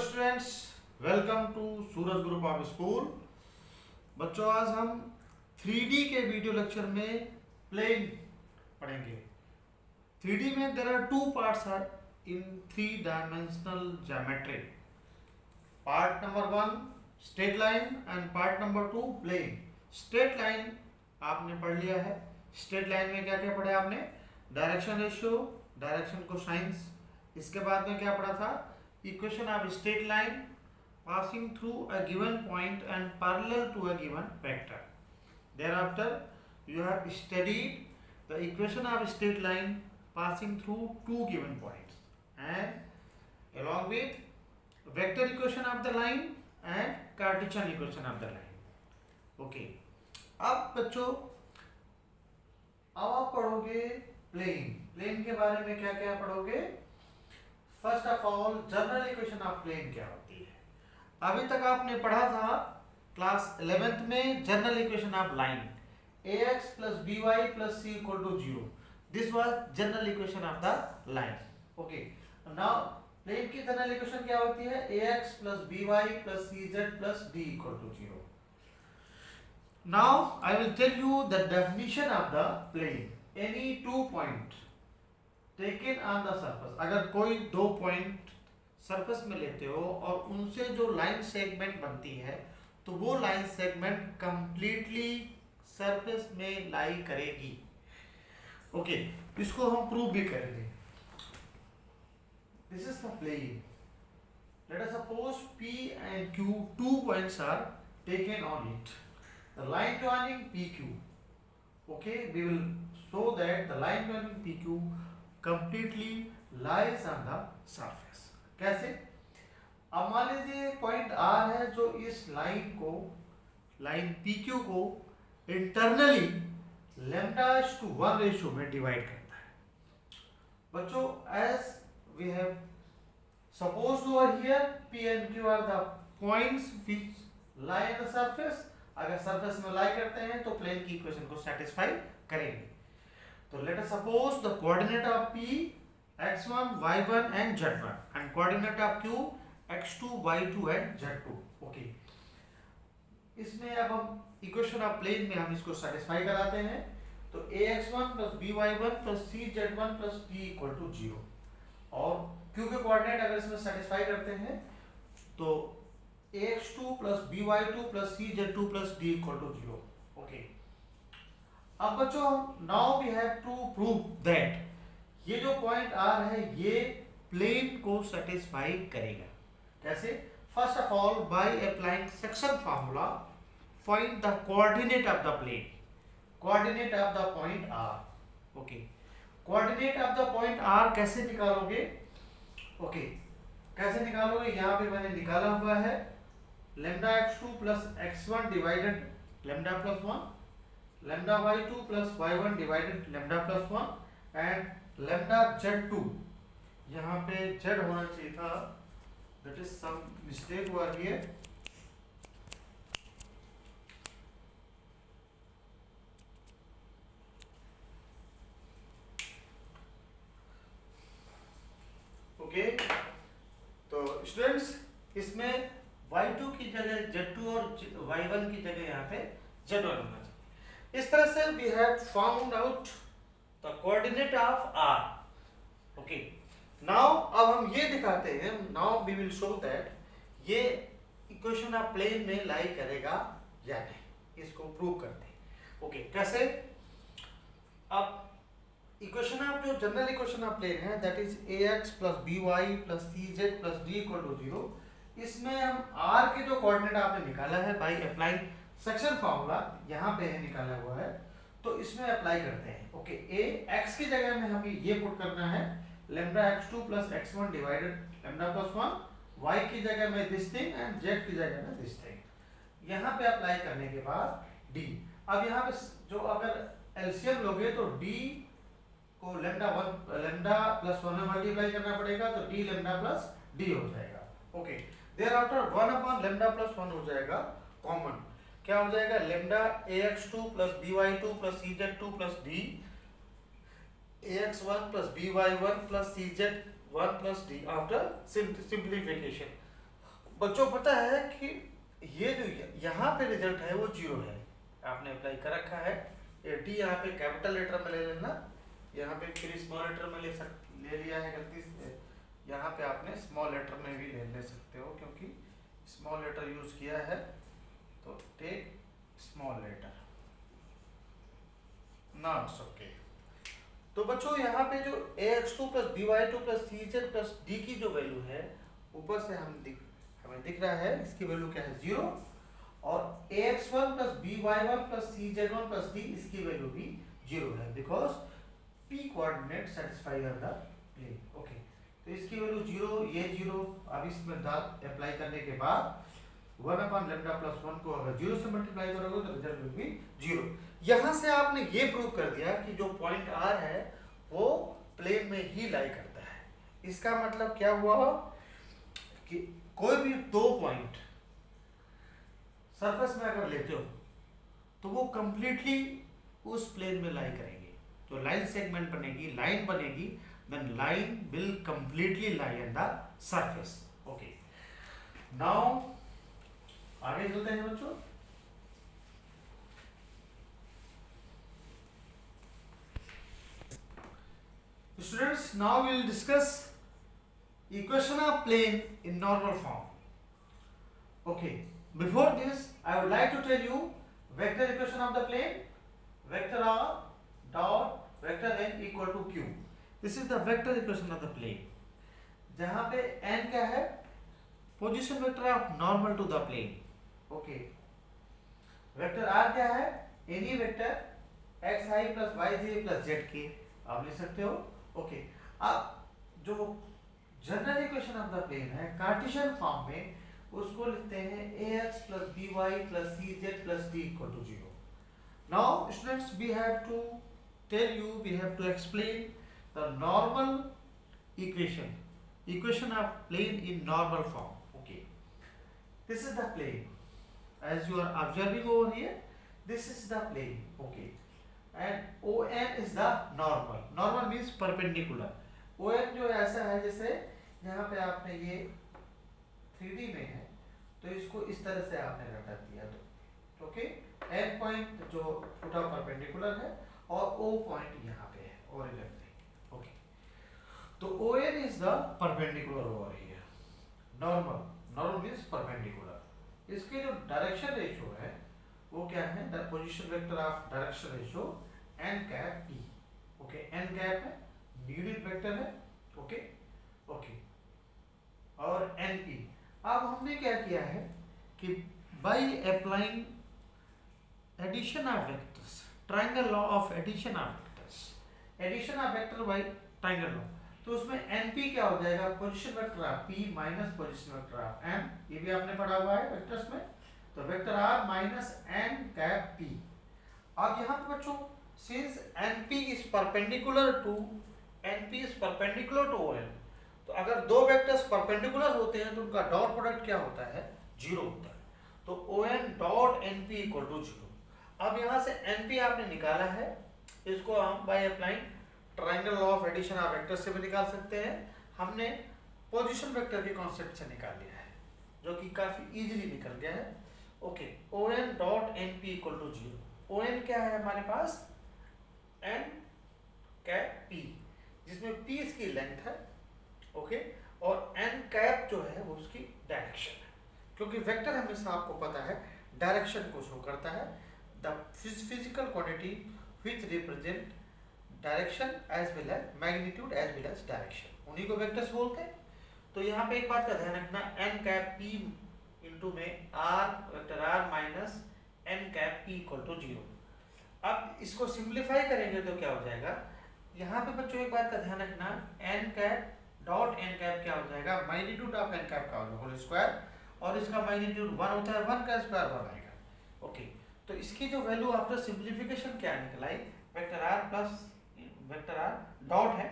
Students, welcome to Suraj group of school. बच्चों, आज हम 3D के वीडियो लेक्चर में प्लेन पढ़ेंगे। 3D में there are two parts are in 3 dimensional geometry. Part number 1 straight line and part number 2 plane. Straight line आपने पढ़ लिया है। स्ट्रेट लाइन में क्या क्या पढ़ा आपने? Direction ratio, direction cosines. इसके बाद में क्या पढ़ा था? Equation of straight line passing through a given point and parallel to a given vector. Thereafter, you have studied the equation of straight line passing through two given points and along with vector equation of the line and Cartesian equation of the line. Okay. अब बच्चों, अब आप पढ़ोगे plane. Plane के बारे में क्या क्या पढ़ोगे? First of all, general equation of plane क्या होती है? अभी तक आपने पढ़ा था क्लास 11th में general equation of line ax plus by plus c equal to 0. This was general equation of the line. Okay, now plane की जनरल इक्वेशन क्या होती है? ax plus by plus cz plus d equal to 0. Now I will tell you the definition of the plane. Any two point taken on the surface. अगर कोई दो point surface में लेते हो और उनसे जो लाइन सेगमेंट बनती है तो वो लाइन सेगमेंट कंप्लीटली सरफेस में लाई करेगी। ओके, इसको हम प्रूव भी करेंगे। This is the plane. Let us suppose P and Q, 2 points are taken on it. The line joining PQ. Okay, we will show that the line joining PQ completely lies on the surface. कैसे? अब मान लीजिए point R है जो इस line को, line PQ को internally λ/1 ratio में डिवाइड करता है। बच्चों, as we have supposed over here, P and Q are the points which lie on the surface. अगर सरफेस में लाई करते हैं तो प्लेन की इक्वेशन को सेटिस्फाई करेंगे। तो let us suppose the coordinate of P x1, y1 and z1 and coordinate of Q x2, y2 and z2. Okay, इसमें अब हम इक्वेशन ऑफ प्लेन में हम इसको सेटिस्फाई कराते हैं। तो ax1 plus by1 plus cz1 plus d equal to 0 और Q के कोऑर्डिनेट अगर इसमें सेटिस्फाई करते हैं तो ax2 plus by2 plus cz2 plus d equal to 0. Okay, अब बच्चों, now we have to prove that ये जो पॉइंट R है ये प्लेन को सेटिस्फाई करेगा। कैसे? First of all, by applying section formula find the coordinate of the plane, coordinate of the point R. Okay, coordinate of the point R कैसे निकालोगे? Okay, कैसे निकालोगे? यहाँ पे मैंने निकाला हुआ है λx2 plus x1 divided λ plus 1, λ/2 plus y1 divided λ plus 1 and λz2। यहाँ पे z होना चाहिए था, that is some mistake over here. Okay, तो स्टूडेंट्स, इसमें y2 की जगह z2 और y1 की जगह यहाँ पे z1 होना चाहिए। इस तरह से we have found out the coordinate of R. Okay. Now अब हम ये दिखाते हैं, now we will show that ये इक्वेशन ऑफ प्लेन में लाई करेगा या नहीं, इसको प्रूव करते हैं। ओके, कैसे? अब इक्वेशन ऑफ जो जनरल इक्वेशन ऑफ प्लेन है that is ax plus by plus cz plus d equal to 0। इसमें हम R के जो कोऑर्डिनेट आपने निकाला है बाय अप्लाइंग सेक्शन फार्मूला, यहाँ पे है निकाला हुआ है, तो इसमें अप्लाई करते हैं। ओके, a x की जगह में हमें ये पुट करना है λx2 plus x1 divided λ plus 1, y की जगह में दिस थिंग एंड z की जगह में दिस थिंग। यहाँ पे अप्लाई करने के बाद d। अब यहाँ पे जो अगर एलसीएम लोगे तो d को λ plus 1 में मल्टीप्लाई करना पड़ेगा तो d λ plus d हो जाएगा। ओके, देयरआफ्टर 1/λ plus 1 हो जाएगा कॉमन। क्या हो जाएगा? λ ax2 plus by2 plus cz2 plus d ax1 plus by1 plus cz1 plus d after simplification. बच्चों पता है कि ये जो यहाँ पे रिजल्ट है वो 0 है, आपने अप्लाई कर रखा है। ये डी यहाँ पे कैपिटल लेटर में ले लेना, यहाँ पे फिर स्मॉल लेटर में ले लिया है गलती से, यहाँ पे आपने स्मॉल लेटर में भी ले सकते हो क्योंकि स्मॉल लेटर यूज किया है, तो take small letter notes okay. तो बच्चों यहाँ पे जो ax2 plus by2 plus cz plus d की जो वैल्यू है ऊपर से हमें दिख रहा है, इसकी वैल्यू क्या है 0, और ax1 plus by1 plus cz1 plus d इसकी वैल्यू भी 0 है, because p coordinate satisfy the plane okay. तो इसकी वैल्यू 0, ये 0, अब इसमें अप्लाई करने के बाद 1/λ प्लस 1 को अगर 0 से मल्टीप्लाई करोगे तो रिजल्ट विल बी 0। यहाँ से आपने ये प्रूव कर दिया कि जो पॉइंट R है वो प्लेन में ही लाई करता है। इसका मतलब क्या हुआ कि कोई भी दो पॉइंट सरफेस में अगर लेते हो तो वो कंप्लीटली उस प्लेन में लाई करेंगे, तो लाइन सेगमेंट बनेगी, लाइन बनेगी, then line will completely lie in the surface okay. Now आगे चलते हैं बच्चों। Students, now we will discuss equation of plane in normal form. Okay. Before this, I would like to tell you vector equation of the plane. Vector r dot vector n equal to q. This is the vector equation of the plane. जहाँ पे n क्या है? Position vector of normal to the plane. Okay. Vector r क्या है? Any vector xi plus yj plus zk आप लिख सकते हो ओके। अब जो general equation of the plane है कार्टेशियन फॉर्म में उसको लिखते हैं ax plus by plus cz plus d equal to 0. Now students, we have to tell you, we have to explain the normal equation of plane in normal form okay. This is the plane as you are observing over here, this is the plane okay, and ON is the normal means perpendicular। ON जो ऐसा है जैसे यहाँ पे आपने ये 3D में है तो इसको इस तरह से आपने रटा दिया तो ओके। N पॉइंट जो फुट ऑफ परपेंडिकुलर है और O पॉइंट यहाँ पे है ओरिजिन पे ओके। तो ON is the perpendicular over here, normal means perpendicular। इसके जो डायरेक्शन रेशियो है वो क्या है, the position vector of direction ratio n cap p okay. n cap है यूनिट वेक्टर है ओके ओके, और np। अब हमने क्या किया है कि by applying addition of vectors, triangle law of addition of vectors, addition of vector by triangle law, तो उसमें np क्या हो जाएगा, position vector of p minus position vector of m, ये भी आपने पढ़ा हुआ है वेक्टर्स में, तो vector r minus n cap p। अब यहाँ पे बच्चों since np is perpendicular to ON, तो अगर दो वेक्टर्स परपेंडिकुलर होते हैं तो उनका डॉट प्रोडक्ट क्या होता है 0 होता है, तो ON dot np equal to 0। अब यहाँ से np आपने निकाला है, इसको हम by applying triangle law of addition of vectors से भी निकाल सकते हैं। हमने पोजीशन वेक्टर के कॉन्सेप्ट से निकाल लिया है जो कि काफी इजीली निकल गया है okay. ON dot np equal to 0। ON क्या है हमारे पास n कैप p, जिसमें p इसकी लेंथ है ओके, और n कैप जो है वो उसकी डायरेक्शन है, क्योंकि वेक्टर हमेशा आपको पता है डायरेक्शन को शो करता है, the physical quantity which represent direction as well as magnitude as well as direction, उन्हीं को वेक्टर्स बोलते हैं। तो यहाँ पे एक बात का ध्यान रखना, n कैप p इंटू में r vector r minus n cap p equal to 0। अब इसको सिंप्लीफाई करेंगे तो क्या हो जाएगा, यहाँ पे बच्चों एक बात का ध्यान रखना, n cap dot n cap क्या हो जाएगा, मैग्नीट्यूड ऑफ n कैप का होल स्क्वायर, और इसका मैग्नीट्यूड 1 होता है, 1 का स्क्वायर 1 आएगा ओके। तो इसकी जो वैल्यू आफ्टर सिंप्लीफिकेशन क्या निकल आई, vector r plus vector r dot है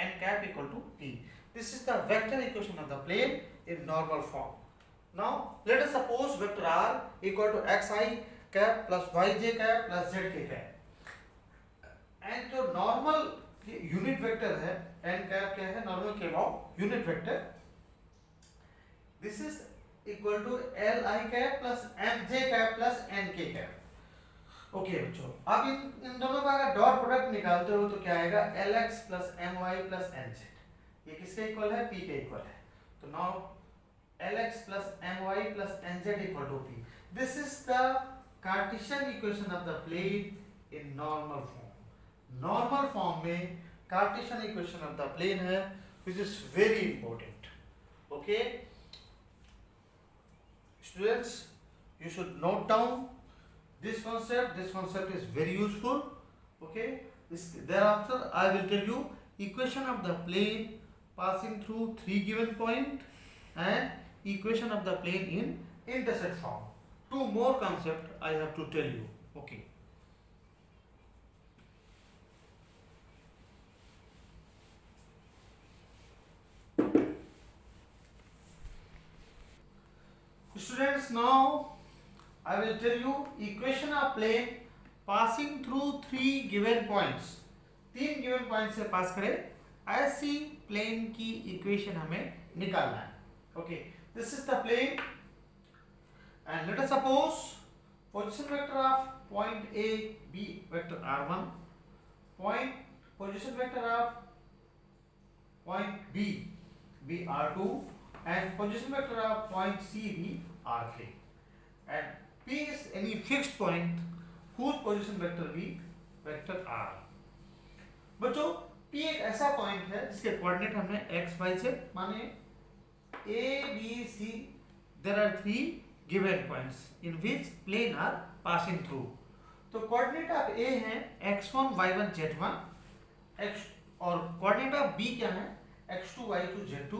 n cap equal to p। This is the vector equation of the plane in normal form. Now let us suppose vector r equal to xi cap plus yj cap plus zk cap, and जो normal unit vector है n cap क्या है, normal के लॉ unit vector, this is equal to L I cap plus M J cap plus N के cap. Okay बच्चों, अब इन दोनों का अगर डॉट प्रोडक्ट निकालते हो तो क्या आएगा, L X plus M Y plus N Z. ये किसके इक्वल है, पी के इक्वल है। तो now L X plus M Y plus N Z equal to P. This is the Cartesian equation of the plane in normal form. Normal form में Cartesian equation of the plane है, which is very important. Okay students, you should note down this concept is very useful. Okay, thereafter I will tell you equation of the plane passing through three given point and equation of the plane in intercept form. Two more concept I have to tell you. Okay, students, now I will tell you equation of plane passing through three given points. तीन given points से पास करे ऐसी plane की equation हमें निकालना है. Okay, this is the plane and let us suppose position vector of point A B vector R1, position vector of point B R2 and position vector of point C B R3 and P is any fixed point whose position vector be vector R. बच्चों P एक ऐसा point है जिसके coordinate हमने x y z माने A B C. There are three given points in which plane are passing through. तो coordinate of A है x1 y1 z1 x और कोऑर्डिनेट ऑफ B क्या है x2 y2 z2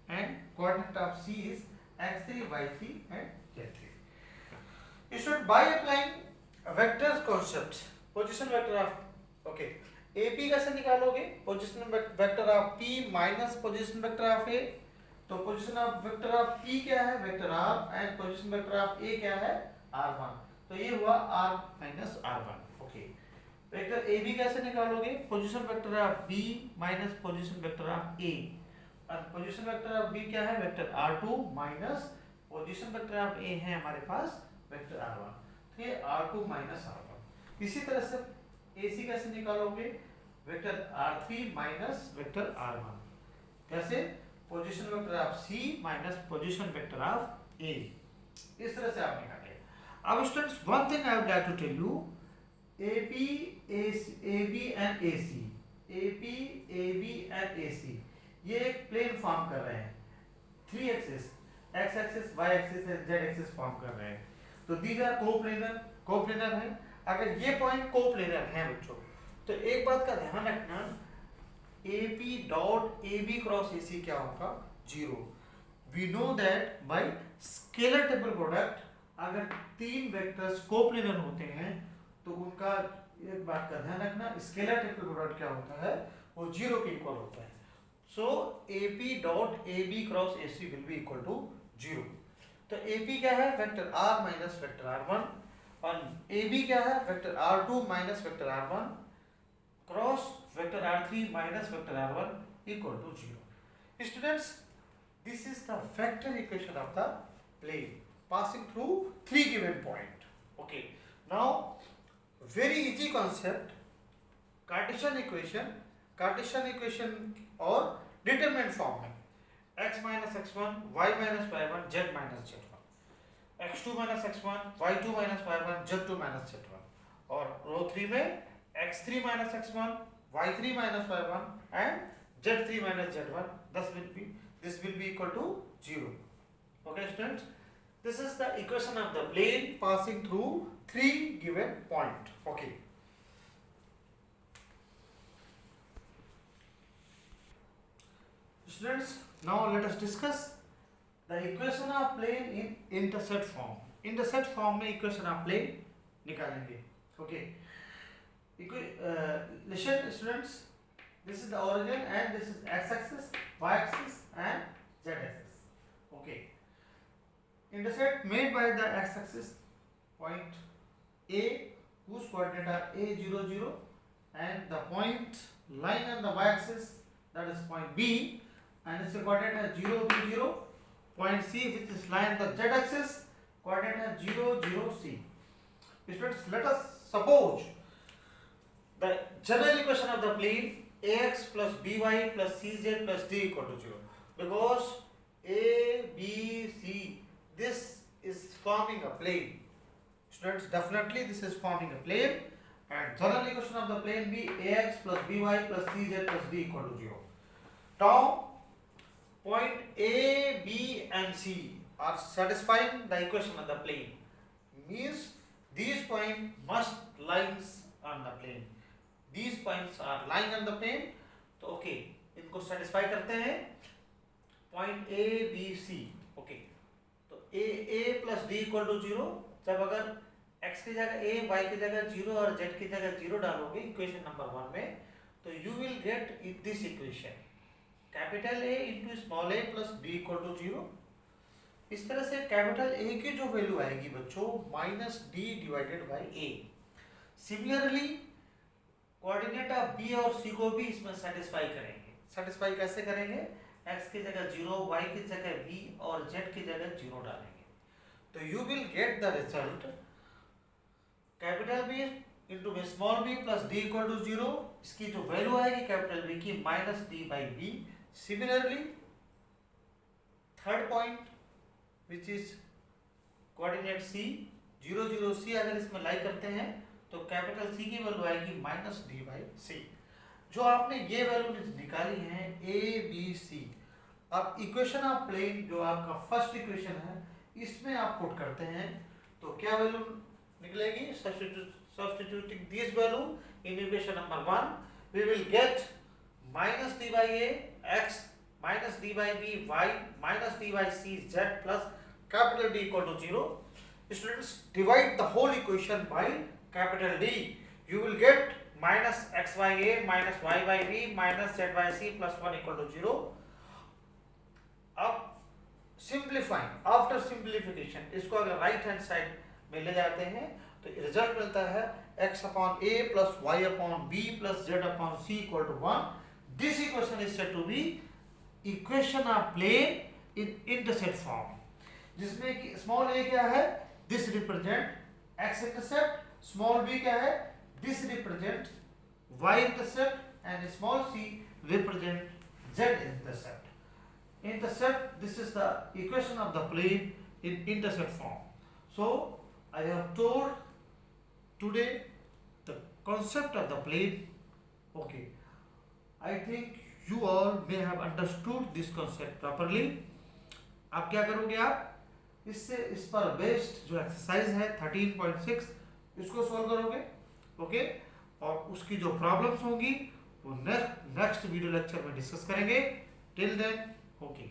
and coordinate of C is x3 y3 and z3. You should by applying a vectors concept, position vector of okay AP कैसे निकालोगे, position vector of P minus position vector of A. तो position of vector of P क्या है vector R and position vector of A क्या है R1. तो ये हुआ R minus R1. Okay, vector AB कैसे निकालोगे, position vector of B minus position vector of A और position vector of B क्या है vector R2 minus position vector of A है हमारे पास वेक्टर R1. तो ये R2 माइनस R1. इसी तरह से AC कैसे निकालोगे, vector R3 minus vector R1. कैसे, position vector of C minus position vector of A. इस तरह से आप निकालेंगे. अब students one thing I would like to tell you, AB and AC ये एक प्लेन फॉर्म कर रहे हैं. Three axis, x axis, y axis and z axis form कर रहे हैं. तो दीज आर कोप्लेनर है. अगर ये पॉइंट कोप्लेनर है बच्चों तो एक बात का ध्यान रखना, AP dot AB cross AC क्या होगा, zero. We know that by scalar triple product अगर तीन वेक्टर्स कोप्लेनर होते हैं तो उनका एक बात का ध्यान रखना, स्केलर ट्रिपल प्रोडक्ट क्या होता है, वो जीरो के इक्वल होता है. So AP dot AB cross AC will be equal to zero. तो AP क्या है, vector R minus vector R1 और AB क्या है, vector R2 minus vector R1 cross vector R3 minus vector R1 equal to zero. Students, this is the vector equation of the plane passing through three given point. Okay, now very easy concept, Cartesian equation और determinant form है, x minus x1 y minus y1 z minus z1, x2 minus x1 y2 minus y1 z2 minus z1 और रो 3 में x3 minus x1 y3 minus y1 and z3 minus z1. This will be equal to 0. Okay students, this is the equation of the plane passing through three given point. Okay, students, now let us discuss the equation of plane in intercept form. Intercept form में equation of plane निकालेंगे. Okay, listen students, this is the origin and this is x-axis, y-axis and z-axis. Okay, intercept made by the x-axis point A whose coordinate are a 0 0 and the point lying on the y-axis that is point B and its coordinate is 0 2 0 point C which is lying on the z axis, coordinate है 0 0 C. Students, let us suppose the general equation of the plane ax plus by plus cz plus d equal to 0, because a b c, this is forming a plane. Students, definitely this is forming a plane, and general equation of the plane be ax plus by plus cz plus d equal to 0. Now point a, b and c are satisfying the equation of the plane, means these points must lines on the plane. These points are lying on the plane, तो okay इनको satisfy करते हैं. Point A B C, okay, तो A plus D equal to 0. जब अगर x की जगह a, y की जगह 0 और z की जगह 0 डालोगे इक्वेशन नंबर 1 में, तो you will get this equation capital A into small a plus d equal to 0. इस तरह से कैपिटल A की जो वैल्यू आएगी बच्चों minus d divided by a. Similarly coordinate of b और c को भी इसमें सेटिस्फाई करेंगे. सेटिस्फाई कैसे करेंगे? x की जगह 0, y की जगह b और z की जगह 0 डालेंगे, तो you will get the result capital B into small b plus d equal to 0. इसकी जो वैल्यू आएगी कैपिटल B की minus d by b. Similarly third point which is coordinate C 0 0 C, अगर इसमें लाई करते हैं तो कैपिटल C की वैल्यू आएगी माइनस d बाई C. जो आपने ये वैल्यू निकाली है a b c, अब इक्वेशन ऑफ प्लेन जो आपका फर्स्ट इक्वेशन है इसमें आप पुट करते हैं तो क्या वैल्यू निकलेगी? Substituting this value in equation number 1 we will get minus d by a x minus d by b y minus d by c z plus capital D equal to 0. Students, divide the whole equation by capital D. You will get minus x by a minus y by b minus z by c plus 1 equal to 0. अब simplifying, after simplification इसको अगर right hand side में ले जाते हैं तो result मिलता है x upon a plus y upon b plus z upon c equal to 1. This equation is said to be equation of plane in intercept form, जिसमें कि small a क्या है? This represent x intercept, small b क्या है? This represents y intercept, and small c represent z intercept. Intercept, this is the equation of the plane in intercept form. So I have told today the concept of the plane. Okay, I think you all may have understood this concept properly. आप क्या करोगे? आप इससे इस पर based जो exercise है 13.6 इसको सॉल्व करोगे. ओके, और उसकी जो प्रॉब्लम्स होंगी वो नेक्स्ट वीडियो लेक्चर में डिस्कस करेंगे. Till then, okay.